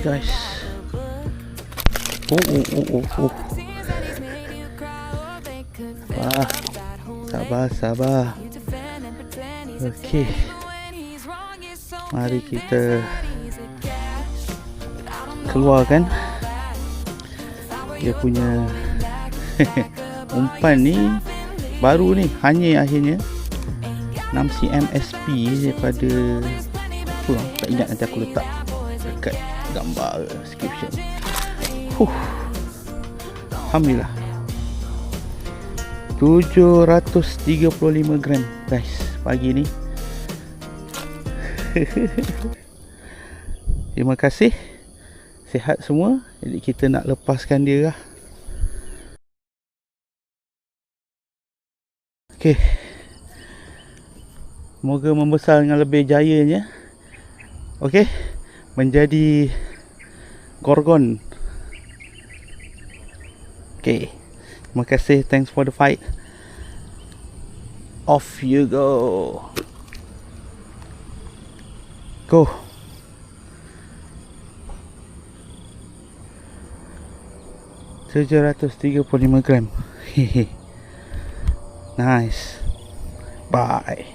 guys. Oh. Sabar. Okey. Mari kita keluarkan dia punya umpan ni. Baru ni, hanya akhirnya 6cm SP daripada apa, tak ingat, nanti aku letak dekat gambar description. Alhamdulillah 735 gram guys pagi ni. Terima kasih, sihat semua. Jadi kita nak lepaskan dia lah. Okay, semoga membesar dengan lebih jayanya. Okay, menjadi gorgon. Okay, terima kasih, thanks for the fight. Off you go. 735 gram. Nice. Bye.